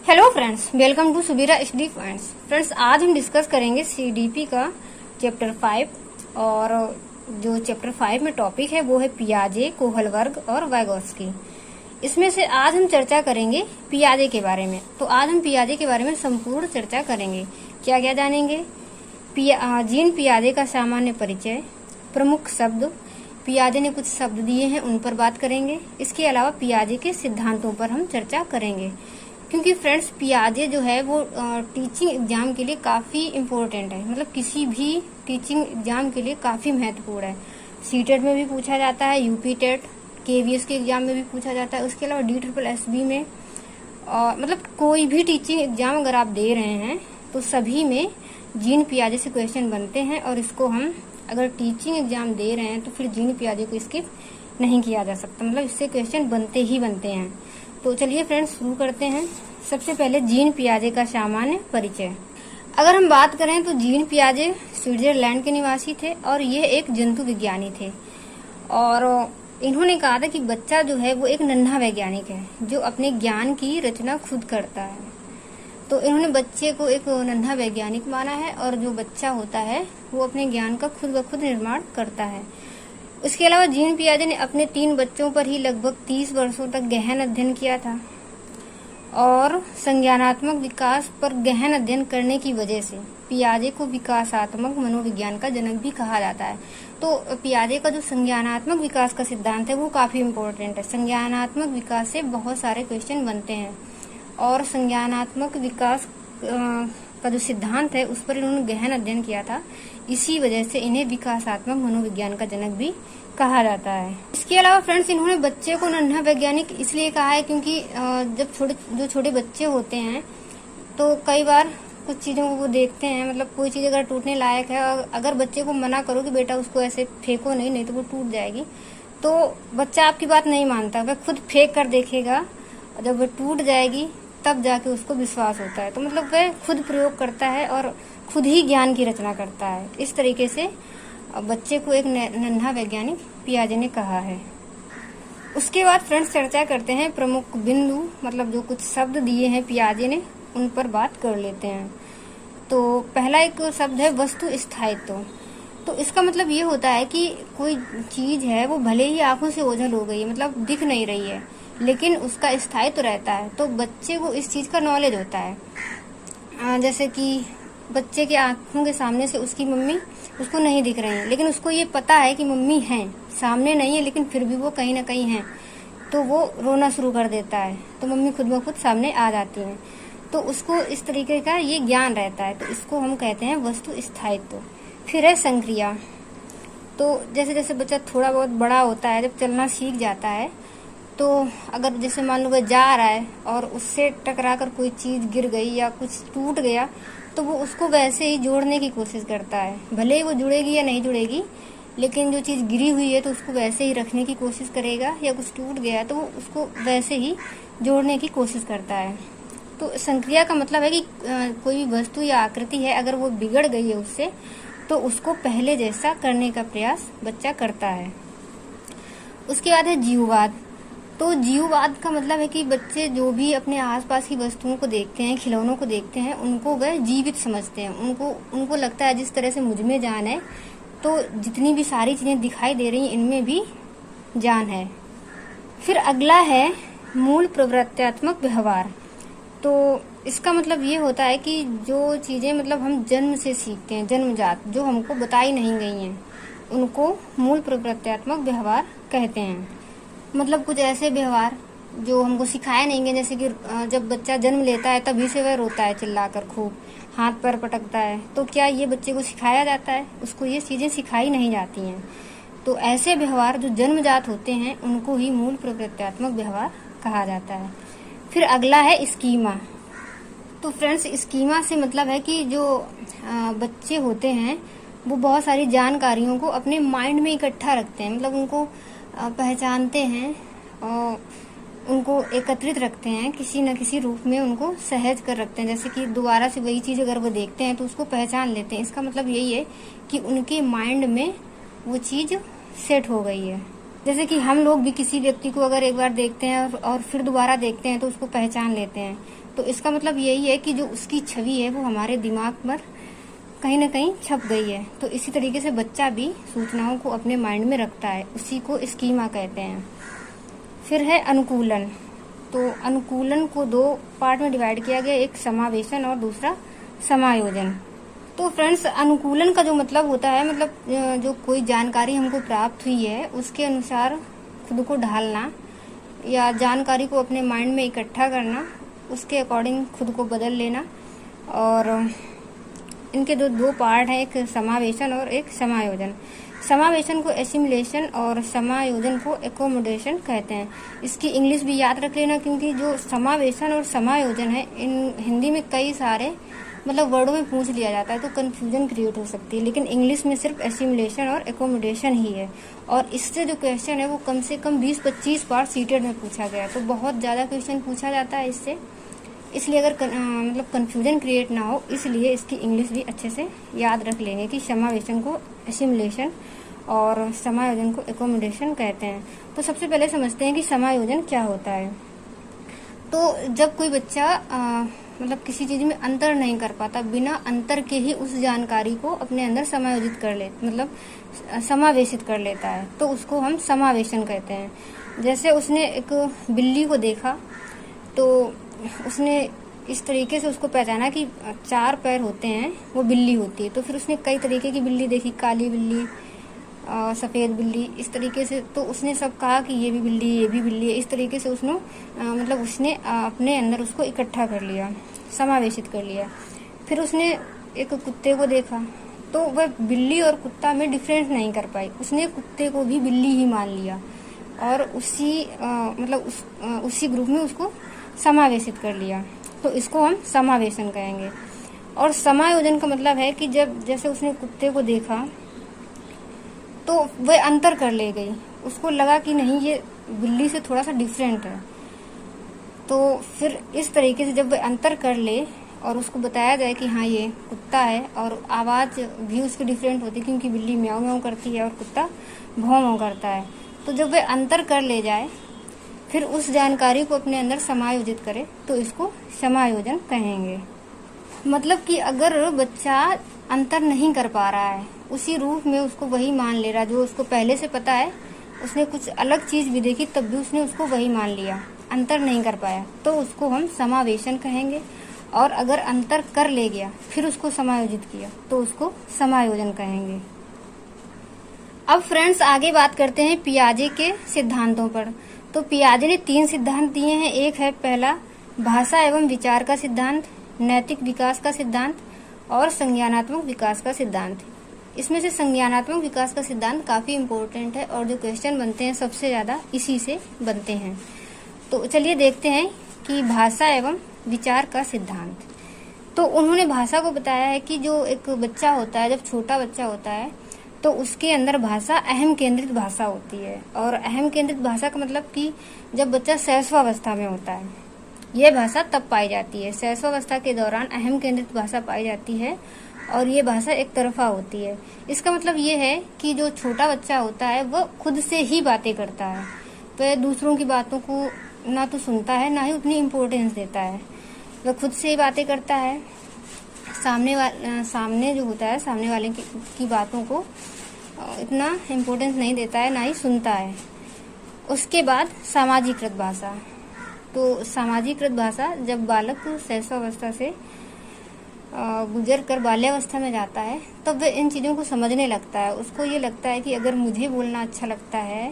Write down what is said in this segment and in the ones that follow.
Hello friends, welcome to Subira study points. Friends, आज हम discuss करेंगे सीडीपी का चैप्टर 5 और जो चैप्टर 5 में टॉपिक है वो है पियाजे, कोहलबर्ग और वाइगोत्स्की। इसमें से आज हम चर्चा करेंगे पियाजे के बारे में। तो आज हम पियाजे के बारे में संपूर्ण चर्चा करेंगे। क्या क्या जानेंगे? जीन पियाजे का सामान्य परिचय, प्रमुख शब्द, पियाजे ने कुछ शब्द दिए हैं उन पर बात करेंगे। इसके अलावा पियाजे के सिद्धांतों पर हम चर्चा करेंगे, क्योंकि फ्रेंड्स पियाजे जो है वो टीचिंग एग्जाम के लिए काफी इम्पोर्टेंट है। मतलब किसी भी टीचिंग एग्जाम के लिए काफी महत्वपूर्ण है। सीटेट में भी पूछा जाता है, यूपी टेट, केवीएस के एग्जाम में भी पूछा जाता है। उसके अलावा DSSB में मतलब कोई भी टीचिंग एग्जाम अगर आप दे रहे हैं तो सभी में जीन पियाजे से क्वेश्चन बनते हैं। और इसको हम अगर टीचिंग एग्जाम दे रहे हैं तो फिर जीन पियाजे को स्किप नहीं किया जा सकता। मतलब इससे क्वेश्चन बनते ही बनते हैं। तो चलिए फ्रेंड्स शुरू करते हैं। सबसे पहले जीन पियाजे का सामान्य परिचय। अगर हम बात करें तो जीन पियाजे स्विट्जरलैंड के निवासी थे और ये एक जंतु विज्ञानी थे। और इन्होंने कहा था कि बच्चा जो है वो एक नन्हा वैज्ञानिक है जो अपने ज्ञान की रचना खुद करता है। तो इन्होंने बच्चे को एक नन्हा वैज्ञानिक माना है और जो बच्चा होता है वो अपने ज्ञान का खुद ब खुद निर्माण करता है। इसके अलावा जीन पियाजे ने अपने 3 बच्चों पर ही लगभग 30 वर्षों तक गहन अध्ययन किया था और संज्ञानात्मक विकास पर गहन अध्ययन करने की वजह से पियाजे को विकासात्मक मनोविज्ञान का जनक भी कहा जाता है। तो पियाजे का जो संज्ञानात्मक विकास का सिद्धांत है वो काफी इम्पोर्टेंट है। संज्ञानात्मक विकास से बहुत सारे क्वेश्चन बनते हैं और संज्ञानात्मक विकास का जो सिद्धांत है उस पर इन्होंने गहन अध्ययन किया था। इसी वजह से इन्हें विकासात्मक मनोविज्ञान का जनक भी कहा जाता है। इसके अलावा फ्रेंड्स इन्होंने बच्चे को नन्हा वैज्ञानिक इसलिए कहा है क्योंकि जब छोटे बच्चे होते हैं तो कई बार कुछ चीजों को वो देखते हैं। मतलब कोई चीज अगर टूटने लायक है और अगर बच्चे को मना करो कि बेटा उसको ऐसे फेंको नहीं तो वो टूट जाएगी, तो बच्चा आपकी बात नहीं मानता। वह खुद फेंक कर देखेगा, जब वो टूट जाएगी तब जाके उसको विश्वास होता है। तो मतलब वह खुद प्रयोग करता है और खुद ही ज्ञान की रचना करता है। इस तरीके से बच्चे को एक नन्हा वैज्ञानिक पियाजे ने कहा है। उसके बाद फ्रेंड्स चर्चा करते हैं प्रमुख बिंदु, मतलब जो कुछ शब्द दिए हैं पियाजे ने उन पर बात कर लेते हैं। तो पहला एक शब्द है वस्तु स्थायित्व। तो इसका मतलब ये होता है कि कोई चीज है वो भले ही आंखों से ओझल हो गई है, मतलब दिख नहीं रही है, लेकिन उसका स्थायित्व रहता है। तो बच्चे को इस चीज का नॉलेज होता है। जैसे कि बच्चे के आंखों के सामने से उसकी मम्मी उसको नहीं दिख रही है, लेकिन उसको ये पता है कि मम्मी है, सामने नहीं है लेकिन फिर भी वो कहीं ना कहीं है। तो वो रोना शुरू कर देता है तो मम्मी खुद ब खुद सामने आ जाती है। तो उसको इस तरीके का ये ज्ञान रहता है। तो इसको हम कहते हैं वस्तु स्थायित्व। फिर है संक्रिया। तो जैसे जैसे बच्चा थोड़ा बहुत बड़ा होता है, जब चलना सीख जाता है, तो अगर जैसे मान लो वह जा रहा है और उससे टकरा कर कोई चीज गिर गई या कुछ टूट गया तो वो उसको वैसे ही जोड़ने की कोशिश करता है। भले ही वो जुड़ेगी या नहीं जुड़ेगी, लेकिन जो चीज गिरी हुई है तो उसको वैसे ही रखने की कोशिश करेगा, या कुछ टूट गया तो वो उसको वैसे ही जोड़ने की कोशिश करता है। तो संक्रिया का मतलब है कि कोई भी वस्तु या आकृति है, अगर वो बिगड़ गई है उससे तो उसको पहले जैसा करने का प्रयास बच्चा करता है। उसके बाद है जीववाद। तो जीववाद का मतलब है कि बच्चे जो भी अपने आसपास की वस्तुओं को देखते हैं, खिलौनों को देखते हैं, उनको वह जीवित समझते हैं। उनको लगता है जिस तरह से मुझ में जान है तो जितनी भी सारी चीजें दिखाई दे रही हैं इनमें भी जान है। फिर अगला है मूल प्रवृत्त्यात्मक व्यवहार। तो इसका मतलब ये होता है कि जो चीजें मतलब हम जन्म से सीखते हैं, जन्मजात, जो हमको बताई नहीं गई हैं, उनको मूल प्रवृत्त्यात्मक व्यवहार कहते हैं। मतलब कुछ ऐसे व्यवहार जो हमको सिखाए नहीं गए, जैसे कि जब बच्चा जन्म लेता है तभी से वह रोता है चिल्लाकर, खूब हाथ पैर पटकता है, तो क्या ये बच्चे को सिखाया जाता है? उसको ये चीजें सिखाई नहीं जाती हैं। तो ऐसे व्यवहार जो जन्मजात होते हैं उनको ही मूल प्रवृत्त्यात्मक व्यवहार कहा जाता है। फिर अगला है स्कीमा। तो फ्रेंड्स स्कीमा से मतलब है कि जो बच्चे होते हैं वो बहुत सारी जानकारियों को अपने माइंड में इकट्ठा रखते हैं। मतलब उनको पहचानते हैं और उनको एकत्रित रखते हैं, किसी न किसी रूप में उनको सहज कर रखते हैं। जैसे कि दोबारा से वही चीज अगर वो देखते हैं तो उसको पहचान लेते हैं। इसका मतलब यही है कि उनके माइंड में वो चीज सेट हो गई है। जैसे कि हम लोग भी किसी व्यक्ति को अगर एक बार देखते हैं और फिर दोबारा देखते हैं तो उसको पहचान लेते हैं। तो इसका मतलब यही है कि जो उसकी छवि है वो हमारे दिमाग पर कहीं ना कहीं छप गई है। तो इसी तरीके से बच्चा भी सूचनाओं को अपने माइंड में रखता है, उसी को स्कीमा कहते हैं। फिर है अनुकूलन। तो अनुकूलन को 2 पार्ट में डिवाइड किया गया, एक समावेशन और दूसरा समायोजन। तो फ्रेंड्स, अनुकूलन का जो मतलब होता है, मतलब जो कोई जानकारी हमको प्राप्त हुई है उसके अनुसार खुद को ढालना या जानकारी को अपने माइंड में इकट्ठा करना, उसके अकॉर्डिंग खुद को बदल लेना। और इनके दो पार्ट हैं, एक समावेशन और एक समायोजन। समावेशन को एसिमिलेशन और समायोजन को एकोमोडेशन कहते हैं। इसकी इंग्लिश भी याद रख लेना, क्योंकि जो समावेशन और समायोजन है इन हिंदी में कई सारे मतलब वर्डों में पूछ लिया जाता है तो कंफ्यूजन क्रिएट हो सकती है, लेकिन इंग्लिश में सिर्फ एसिमिलेशन और एकोमोडेशन ही है। और इससे जो क्वेश्चन है वो कम से कम 20-25 बार सीटेड में पूछा गया है, तो बहुत ज़्यादा क्वेश्चन पूछा जाता है इससे। इसलिए अगर मतलब कंफ्यूजन क्रिएट ना हो, इसलिए इसकी इंग्लिश भी अच्छे से याद रख लेंगे कि समावेशन को एसिमिलेशन और समायोजन को एकोमोडेशन कहते हैं। तो सबसे पहले समझते हैं कि समायोजन क्या होता है। तो जब कोई बच्चा मतलब किसी चीज में अंतर नहीं कर पाता, बिना अंतर के ही उस जानकारी को अपने अंदर समायोजित कर ले मतलब समावेशित कर लेता है, तो उसको हम समावेशन कहते हैं। जैसे उसने एक बिल्ली को देखा तो उसने इस तरीके से उसको पहचाना कि 4 पैर होते हैं वो बिल्ली होती है। तो फिर उसने कई तरीके की बिल्ली देखी, काली बिल्ली, सफ़ेद बिल्ली, इस तरीके से। तो उसने सब कहा कि ये भी बिल्ली, ये भी बिल्ली है। इस तरीके से उसने मतलब उसने अपने अंदर उसको इकट्ठा कर लिया, समावेशित कर लिया। फिर उसने एक कुत्ते को देखा तो वह बिल्ली और कुत्ता में डिफरेंस नहीं कर पाई, उसने कुत्ते को भी बिल्ली ही मान लिया और उसी ग्रुप में उसको समावेशित कर लिया। तो इसको हम समावेशन कहेंगे। और समायोजन का मतलब है कि जब जैसे उसने कुत्ते को देखा तो वह अंतर कर ले गई, उसको लगा कि नहीं ये बिल्ली से थोड़ा सा डिफरेंट है। तो फिर इस तरीके से जब वह अंतर कर ले और उसको बताया जाए कि हाँ ये कुत्ता है, और आवाज़ भी उसकी डिफरेंट होती है क्योंकि बिल्ली म्याऊं म्याऊं करती है और कुत्ता भौं भौं करता है। तो जब वह अंतर कर ले जाए फिर उस जानकारी को अपने अंदर समायोजित करे तो इसको समायोजन कहेंगे। मतलब कि अगर बच्चा अंतर नहीं कर पा रहा है, उसी रूप में उसको वही मान ले रहा जो उसको पहले से पता है, उसने कुछ अलग चीज भी देखी तब भी उसने उसको वही मान लिया, अंतर नहीं कर पाया, तो उसको हम समावेशन कहेंगे। और अगर अंतर कर ले गया फिर उसको समायोजित किया तो उसको समायोजन कहेंगे। अब फ्रेंड्स आगे बात करते हैं पियाजे के सिद्धांतों पर। तो पियाजे ने 3 सिद्धांत दिए हैं। एक है पहला भाषा एवं विचार का सिद्धांत, नैतिक विकास का सिद्धांत और संज्ञानात्मक विकास का सिद्धांत। इसमें से संज्ञानात्मक विकास का सिद्धांत काफी इम्पोर्टेंट है और जो क्वेश्चन बनते हैं सबसे ज्यादा इसी से बनते हैं। तो चलिए देखते हैं कि भाषा एवं विचार का सिद्धांत। तो उन्होंने भाषा को बताया है कि जो एक बच्चा होता है, जब छोटा बच्चा होता है तो उसके अंदर भाषा अहम केंद्रित भाषा होती है। और अहम केंद्रित भाषा का मतलब कि जब बच्चा शैशवावस्था में होता है, यह भाषा तब पाई जाती है। शैशवावस्था के दौरान अहम केंद्रित भाषा पाई जाती है और ये भाषा एक तरफा होती है। इसका मतलब ये है कि जो छोटा बच्चा होता है वह खुद से ही बातें करता है, वह दूसरों की बातों को ना तो सुनता है ना ही उतनी इम्पोर्टेंस देता है। वह खुद से ही बातें करता है, सामने जो होता है सामने वाले की बातों को इतना इम्पोर्टेंस नहीं देता है, ना ही सुनता है। उसके बाद सामाजिकृत भाषा। तो सामाजिकृत भाषा जब बालक शैशवावस्था से गुजर कर बाल्यावस्था में जाता है तब वह इन चीज़ों को समझने लगता है। उसको ये लगता है कि अगर मुझे बोलना अच्छा लगता है,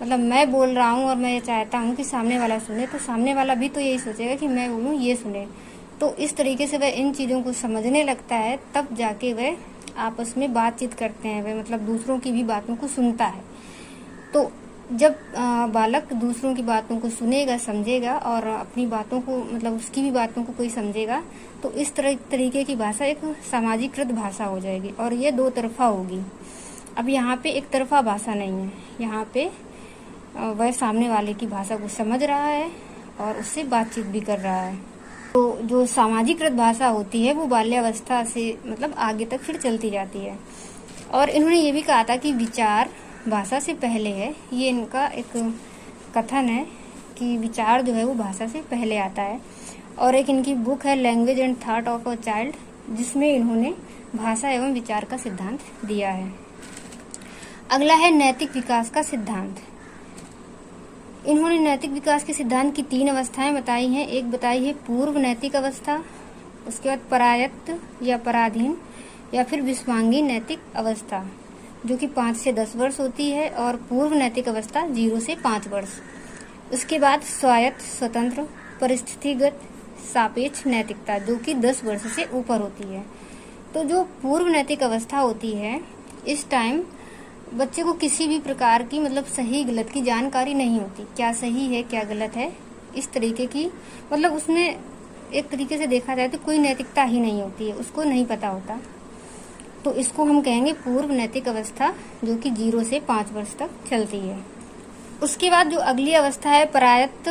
मतलब मैं बोल रहा हूँ और मैं ये चाहता हूँ कि सामने वाला सुने, तो सामने वाला भी तो यही सोचेगा कि मैं बोलूँ ये सुने। तो इस तरीके से वह इन चीज़ों को समझने लगता है, तब जाके वह आपस में बातचीत करते हैं, वह मतलब दूसरों की भी बातों को सुनता है। तो जब बालक दूसरों की बातों को सुनेगा, समझेगा और अपनी बातों को मतलब उसकी भी बातों को कोई समझेगा, तो इस तरीके की भाषा एक सामाजिकृत भाषा हो जाएगी और ये 2 तरफा होगी। अब यहाँ पे एक तरफा भाषा नहीं है, यहाँ पे वह सामने वाले की भाषा को समझ रहा है और उससे बातचीत भी कर रहा है। तो जो सामाजिकृत भाषा होती है वो बाल्यावस्था से मतलब आगे तक फिर चलती जाती है। और इन्होंने ये भी कहा था कि विचार भाषा से पहले है। ये इनका एक कथन है कि विचार जो है वो भाषा से पहले आता है। और एक इनकी बुक है language and thought of a child, जिसमें इन्होंने भाषा एवं विचार का सिद्धांत दिया है। अगला है नैतिक विकास का सिद्धांत। इन्होंने नैतिक विकास के सिद्धांत की 3 अवस्थाएं बताई हैं। एक बताई है पूर्व नैतिक अवस्था, उसके बाद परायत्त या पराधीन या फिर विश्वांगी नैतिक अवस्था, जो कि 5 से 10 वर्ष होती है, और पूर्व नैतिक अवस्था 0 से 5 वर्ष। उसके बाद स्वायत्त स्वतंत्र परिस्थितिगत सापेक्ष नैतिकता, जो कि 10 वर्ष से ऊपर होती है। तो जो पूर्व नैतिक अवस्था होती है, इस टाइम बच्चे को किसी भी प्रकार की मतलब सही गलत की जानकारी नहीं होती, क्या सही है क्या गलत है, इस तरीके की मतलब उसमें एक तरीके से देखा जाए तो कोई नैतिकता ही नहीं होती है, उसको नहीं पता होता। तो इसको हम कहेंगे पूर्व नैतिक अवस्था, जो कि 0 से 5 वर्ष तक चलती है। उसके बाद जो अगली अवस्था है परायत्त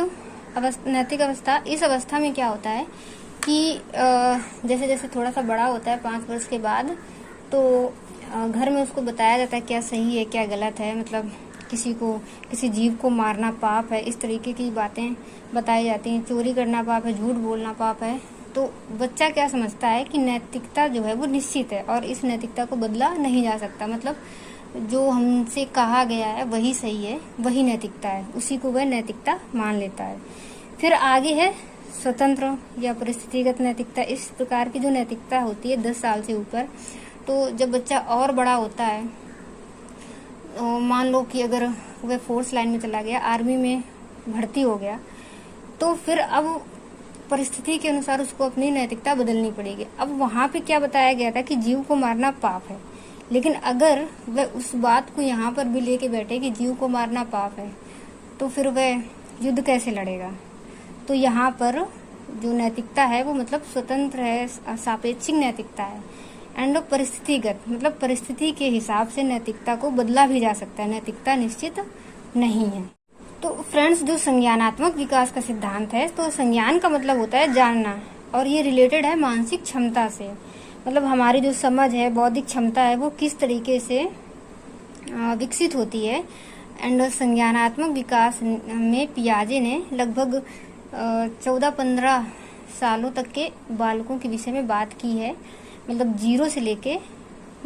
नैतिक अवस्था, इस अवस्था में क्या होता है कि जैसे जैसे थोड़ा सा बड़ा होता है 5 वर्ष के बाद, तो घर में उसको बताया जाता है क्या सही है क्या गलत है, मतलब किसी जीव को मारना पाप है, इस तरीके की बातें बताई जाती हैं। चोरी करना पाप है, झूठ बोलना पाप है। तो बच्चा क्या समझता है कि नैतिकता जो है वो निश्चित है और इस नैतिकता को बदला नहीं जा सकता, मतलब जो हमसे कहा गया है वही सही है, वही नैतिकता है, उसी को वह नैतिकता मान लेता है। फिर आगे है स्वतंत्र या परिस्थितिगत नैतिकता। इस प्रकार की जो नैतिकता होती है 10 साल से ऊपर, तो जब बच्चा और बड़ा होता है, मान लो कि अगर वह फोर्स लाइन में चला गया, आर्मी में भर्ती हो गया, तो फिर अब परिस्थिति के अनुसार उसको अपनी नैतिकता बदलनी पड़ेगी। अब वहां पे क्या बताया गया था कि जीव को मारना पाप है, लेकिन अगर वह उस बात को यहाँ पर भी लेके बैठे कि जीव को मारना पाप है, तो फिर वह युद्ध कैसे लड़ेगा। तो यहाँ पर जो नैतिकता है वो मतलब स्वतंत्र है, सापेक्षिक नैतिकता है, एंड परिस्थितिगत, मतलब परिस्थिति के हिसाब से नैतिकता को बदला भी जा सकता है, नैतिकता निश्चित नहीं है। तो फ्रेंड्स, जो संज्ञानात्मक विकास का सिद्धांत है, तो संज्ञान का मतलब होता है जानना, और ये रिलेटेड है मानसिक क्षमता से, मतलब हमारी जो समझ है, बौद्धिक क्षमता है, वो किस तरीके से विकसित होती है। एंड संज्ञानात्मक विकास में पियाजे ने लगभग 14-15 सालों तक के बालकों के विषय में बात की है, मतलब 0 से लेके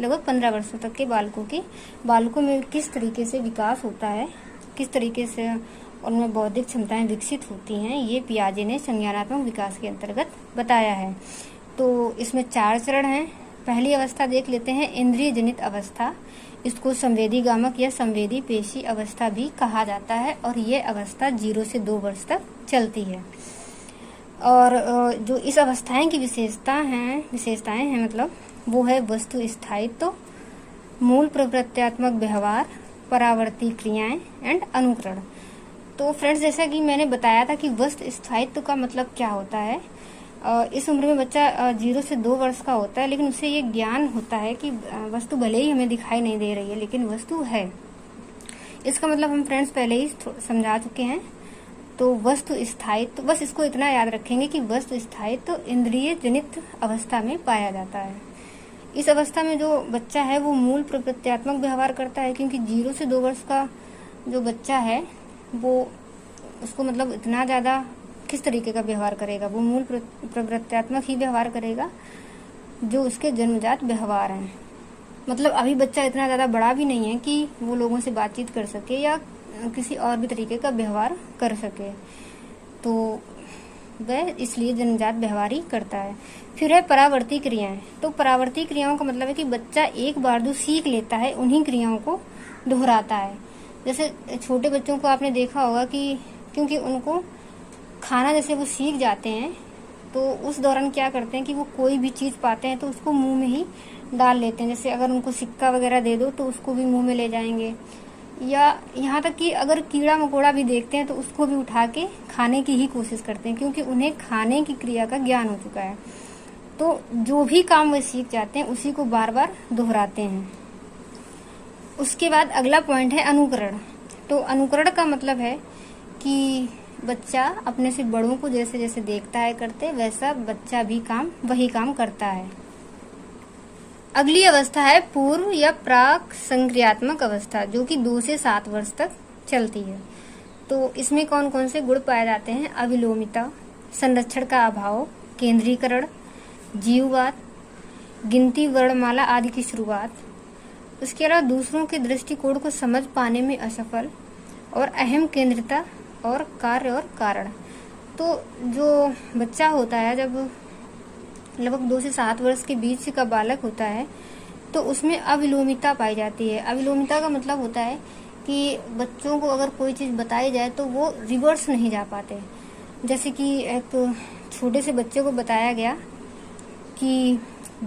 लगभग 15 वर्षों तक के बालकों में किस तरीके से विकास होता है, किस तरीके से उनमें बौद्धिक क्षमताएं विकसित होती हैं, ये पियाजे ने संज्ञानात्मक विकास के अंतर्गत बताया है। तो इसमें 4 चरण हैं। पहली अवस्था देख लेते हैं, इंद्रिय जनित अवस्था। इसको संवेदी गामक या संवेदी पेशी अवस्था भी कहा जाता है, और ये अवस्था 0 से 2 वर्ष तक चलती है। और जो इस अवस्थाएं की विशेषताएं हैं मतलब वो है वस्तु स्थायित्व, मूल प्रवृत्त्यात्मक व्यवहार, परावर्ती क्रियाएं एंड अनुकरण। तो फ्रेंड्स, जैसा कि मैंने बताया था कि वस्तु स्थायित्व का मतलब क्या होता है। इस उम्र में बच्चा 0 से 2 वर्ष का होता है, लेकिन उसे ये ज्ञान होता है कि वस्तु भले ही हमें दिखाई नहीं दे रही है, लेकिन वस्तु है। इसका मतलब हम फ्रेंड्स पहले ही समझा चुके हैं। तो वस्तु स्थायित्व, बस इसको इतना याद रखेंगे कि वस्तु स्थायित्व इंद्रिय जनित अवस्था में पाया जाता है। इस अवस्था में जो बच्चा है वो मूल प्रवृत्त्यात्मक व्यवहार करता है, क्योंकि 0 से 2 वर्ष का जो बच्चा है वो उसको मतलब इतना ज्यादा किस तरीके का व्यवहार करेगा, वो मूल प्रवृत्त्यात्मक ही व्यवहार करेगा जो उसके जन्मजात व्यवहार हैं। मतलब अभी बच्चा इतना ज्यादा बड़ा भी नहीं है कि वो लोगों से बातचीत कर सके या किसी और भी तरीके का व्यवहार कर सके, तो वह इसलिए जन्मजात व्यवहार ही करता है। फिर है परावर्ती क्रियाएं। तो परावर्ती क्रियाओं का मतलब है कि बच्चा एक बार जो सीख लेता है उन्हीं क्रियाओं को दोहराता है। जैसे छोटे बच्चों को आपने देखा होगा कि क्योंकि उनको खाना जैसे वो सीख जाते हैं, तो उस दौरान क्या करते हैं कि वो कोई भी चीज पाते हैं तो उसको मुंह में ही डाल लेते हैं। जैसे अगर उनको सिक्का वगैरह दे दो तो उसको भी मुंह में ले जाएंगे, या यहाँ तक कि अगर कीड़ा मकोड़ा भी देखते हैं तो उसको भी उठा के खाने की ही कोशिश करते हैं, क्योंकि उन्हें खाने की क्रिया का ज्ञान हो चुका है। तो जो भी काम वे सीख जाते हैं उसी को बार बार दोहराते हैं। उसके बाद अगला पॉइंट है अनुकरण। तो अनुकरण का मतलब है कि बच्चा अपने से बड़ों को जैसे जैसे देखता है करते, वैसा बच्चा भी वही काम करता है। अगली अवस्था है पूर्व या प्राक संक्रियात्मक अवस्था, जो कि 2 से 7 वर्ष तक चलती है। तो इसमें कौन कौन से गुण पाए जाते हैं? अविलोमिता, संरक्षण का अभाव, केंद्रीकरण, जीववाद, गिनती वर्णमाला आदि की शुरुआत, उसके अलावा दूसरों के दृष्टिकोण को समझ पाने में असफल, और अहम केंद्रिता और कार्य और कारण। तो जो बच्चा होता है, जब लगभग 2 से 7 वर्ष के बीच का बालक होता है, तो उसमें अविलोमिता पाई जाती है। अविलोमिता का मतलब होता है कि बच्चों को अगर कोई चीज़ बताई जाए तो वो रिवर्स नहीं जा पाते। जैसे कि एक छोटे से बच्चे को बताया गया कि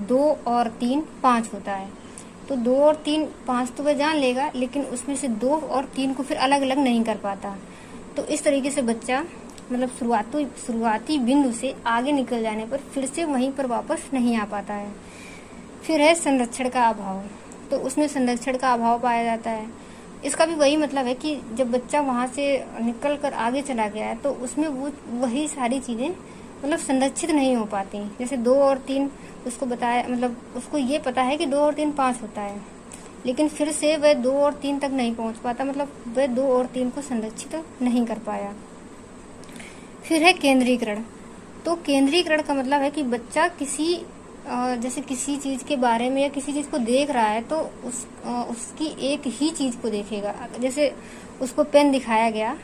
2 और 3 5 होता है, तो 2 और 3 5 तो वह जान लेगा, लेकिन उसमें से 2 और 3 को फिर अलग अलग नहीं कर पाता। तो इस तरीके से बच्चा मतलब शुरुआती बिंदु से आगे निकल जाने पर फिर से वहीं पर वापस नहीं आ पाता है। फिर है संरक्षण का अभाव, तो उसमें संरक्षण का अभाव पाया जाता है। इसका भी वही मतलब है कि जब बच्चा वहां से निकल कर आगे चला गया है, तो उसमें वो वही सारी चीजें मतलब संरक्षित नहीं हो पाती। जैसे 2 और 3 उसको बताया, मतलब उसको ये पता है कि 2 और 3 5 होता है, लेकिन फिर से वह 2 और 3 तक नहीं पहुंच पाता, मतलब वह 2 और 3 को संरक्षित नहीं कर पाया। फिर है केंद्रीकरण, तो केंद्रीकरण का मतलब है कि बच्चा जैसे किसी चीज के बारे में या किसी चीज को देख रहा है, तो उसकी एक ही चीज को देखेगा। जैसे उसको पेन दिखाया गया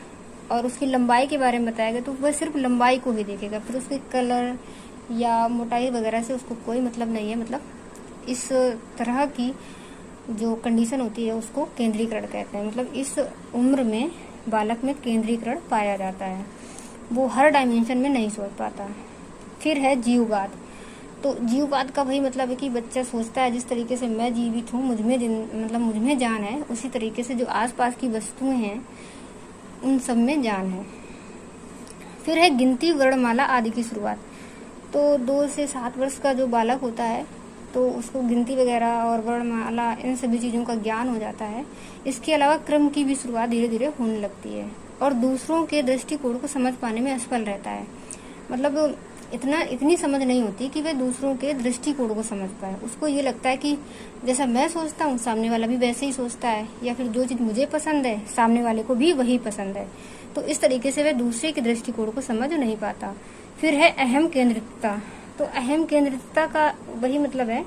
और उसकी लंबाई के बारे में बताया गया, तो वह सिर्फ लंबाई को ही देखेगा, फिर उसके कलर या मोटाई वगैरह से उसको कोई मतलब नहीं है। मतलब इस तरह की जो कंडीशन होती है उसको केंद्रीकरण कहते हैं। मतलब इस उम्र में बालक में केंद्रीकरण पाया जाता है, वो हर डायमेंशन में नहीं सोच पाता। फिर है जीववाद, तो जीववाद का वही मतलब है कि बच्चा सोचता है जिस तरीके से मैं जीवित हूँ, मुझ में जान है, उसी तरीके से जो आसपास की वस्तुएं हैं उन सब में जान है। फिर है गिनती वर्णमाला आदि की शुरुआत, तो 2 से 7 वर्ष का जो बालक होता है तो उसको गिनती वगैरह और वर्णमाला इन सभी चीज़ों का ज्ञान हो जाता है। इसके अलावा क्रम की भी शुरुआत धीरे धीरे होने लगती है और दूसरों के दृष्टिकोण को समझ पाने में असफल रहता है। मतलब इतनी समझ नहीं होती कि वह दूसरों के दृष्टिकोण को समझ पाए। उसको ये लगता है कि जैसा मैं सोचता हूँ सामने वाला भी वैसे ही सोचता है, या फिर जो चीज मुझे पसंद है सामने वाले को भी वही पसंद है। तो इस तरीके से वह दूसरे के दृष्टिकोण को समझ नहीं पाता। फिर है अहम केंद्रितता, तो अहम केंद्रितता का वही मतलब है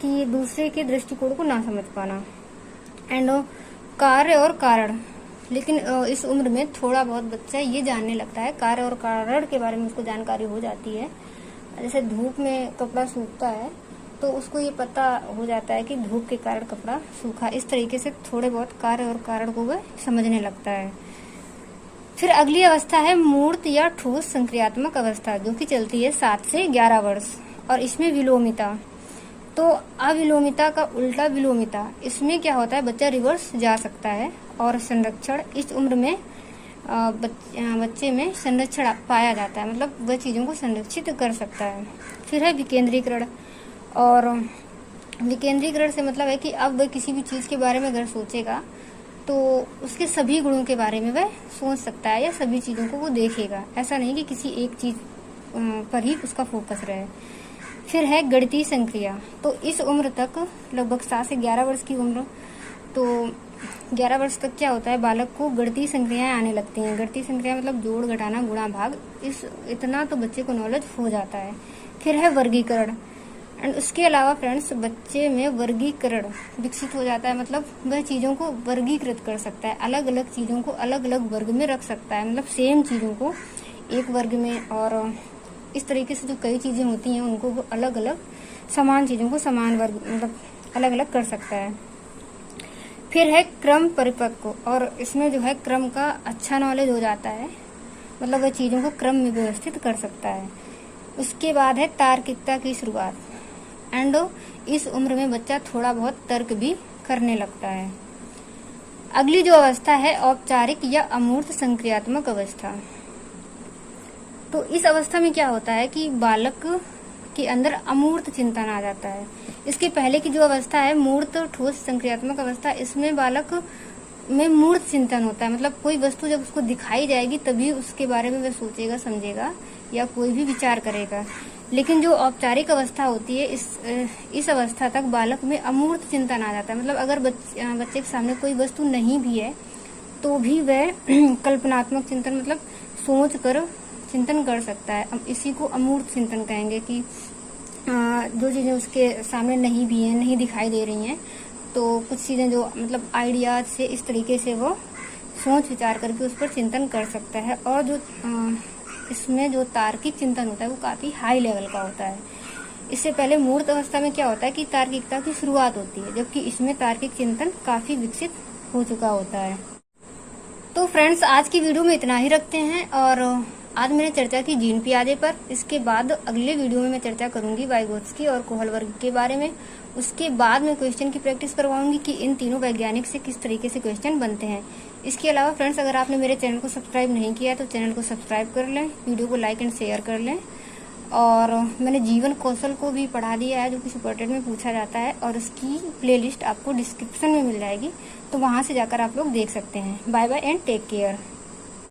कि दूसरे के दृष्टिकोण को ना समझ पाना। एंड कार्य और कारण, लेकिन इस उम्र में थोड़ा बहुत बच्चा ये जानने लगता है, कार्य और कारण के बारे में उसको जानकारी हो जाती है। जैसे धूप में कपड़ा सूखता है तो उसको ये पता हो जाता है कि धूप के कारण कपड़ा सूखा। इस तरीके से थोड़े बहुत कार्य और कारण को वह समझने लगता है। फिर अगली अवस्था है मूर्त या ठोस संक्रियात्मक अवस्था, जो कि चलती है 7 से 11 वर्ष, और इसमें विलोमिता। तो अविलोमिता का उल्टा विलोमिता, इसमें क्या होता है बच्चा रिवर्स जा सकता है। और संरक्षण, इस उम्र में बच्चे में संरक्षण पाया जाता है, मतलब वह चीजों को संरक्षित कर सकता है। फिर है विकेंद्रीकरण, और विकेंद्रीकरण से मतलब है कि अब वह किसी भी चीज के बारे में अगर सोचेगा तो उसके सभी गुणों के बारे में वह सोच सकता है या सभी चीजों को वो देखेगा। ऐसा नहीं कि किसी एक चीज पर ही उसका फोकस रहे। फिर है गणितीय संक्रिया, तो इस उम्र तक लगभग 7 से 11 वर्ष की उम्र, तो 11 वर्ष तक क्या होता है बालक को गणितीय संक्रियाएं आने लगती हैं। गणितीय संक्रिया मतलब जोड़, घटाना, गुणा, भाग, इतना तो बच्चे को नॉलेज हो जाता है। फिर है वर्गीकरण, एंड उसके अलावा फ्रेंड्स बच्चे में वर्गीकरण विकसित हो जाता है। मतलब वह चीजों को वर्गीकृत कर सकता है, अलग अलग चीजों को अलग अलग वर्ग में रख सकता है। मतलब सेम चीजों को एक वर्ग में, और इस तरीके से जो कई चीजें होती हैं उनको वो अलग अलग, समान चीजों को समान वर्ग मतलब अलग अलग कर सकता है। फिर है क्रम परिपक्व, और इसमें जो है क्रम का अच्छा नॉलेज हो जाता है, मतलब वह चीजों को क्रम में व्यवस्थित कर सकता है। उसके बाद है तार्किकता की शुरुआत, एंड इस उम्र में बच्चा थोड़ा बहुत तर्क भी करने लगता है। अगली जो अवस्था है औपचारिक या अमूर्त संक्रियात्मक अवस्था, तो इस अवस्था में क्या होता है कि बालक के अंदर अमूर्त चिंतन आ जाता है। इसके पहले की जो अवस्था है मूर्त ठोस संक्रियात्मक अवस्था, इसमें बालक में मूर्त चिंतन होता है। मतलब कोई वस्तु जब उसको दिखाई जाएगी तभी उसके बारे में वह सोचेगा, समझेगा या कोई भी विचार करेगा। लेकिन जो औपचारिक अवस्था होती है, इस अवस्था तक बालक में अमूर्त चिंतन आ जाता है। मतलब अगर बच्चे के सामने कोई वस्तु नहीं भी है तो भी वह कल्पनात्मक चिंतन मतलब सोच कर चिंतन कर सकता है। अब इसी को अमूर्त चिंतन कहेंगे कि जो चीजें उसके सामने नहीं भी हैं, नहीं दिखाई दे रही हैं, तो कुछ चीजें जो मतलब आइडियाज से इस तरीके से वो सोच विचार करके उस पर चिंतन कर सकता है। और जो इसमें जो तार्किक चिंतन होता है वो काफी हाई लेवल का होता है। इससे पहले मूर्त अवस्था में क्या होता है कि तार्किकता की शुरुआत होती है, जबकि इसमें तार्किक चिंतन काफी विकसित हो चुका होता है। तो फ्रेंड्स, आज की वीडियो में इतना ही रखते हैं। और आज मैंने चर्चा की जीन पियाजे पर। इसके बाद अगले वीडियो में मैं चर्चा करूंगी वाइगोत्स्की और कोहलबर्ग के बारे में। उसके बाद मैं क्वेश्चन की प्रैक्टिस करवाऊंगी कि इन तीनों वैज्ञानिक से किस तरीके से क्वेश्चन बनते हैं। इसके अलावा फ्रेंड्स, अगर आपने मेरे चैनल को सब्सक्राइब नहीं किया तो चैनल को सब्सक्राइब कर लें, वीडियो को लाइक एंड शेयर कर लें। और मैंने जीवन कौशल को भी पढ़ा दिया है, जो कि सुपर टेट में पूछा जाता है, और उसकी प्लेलिस्ट आपको डिस्क्रिप्शन में मिल जाएगी, तो वहां से जाकर आप लोग देख सकते हैं। Bye bye and take care.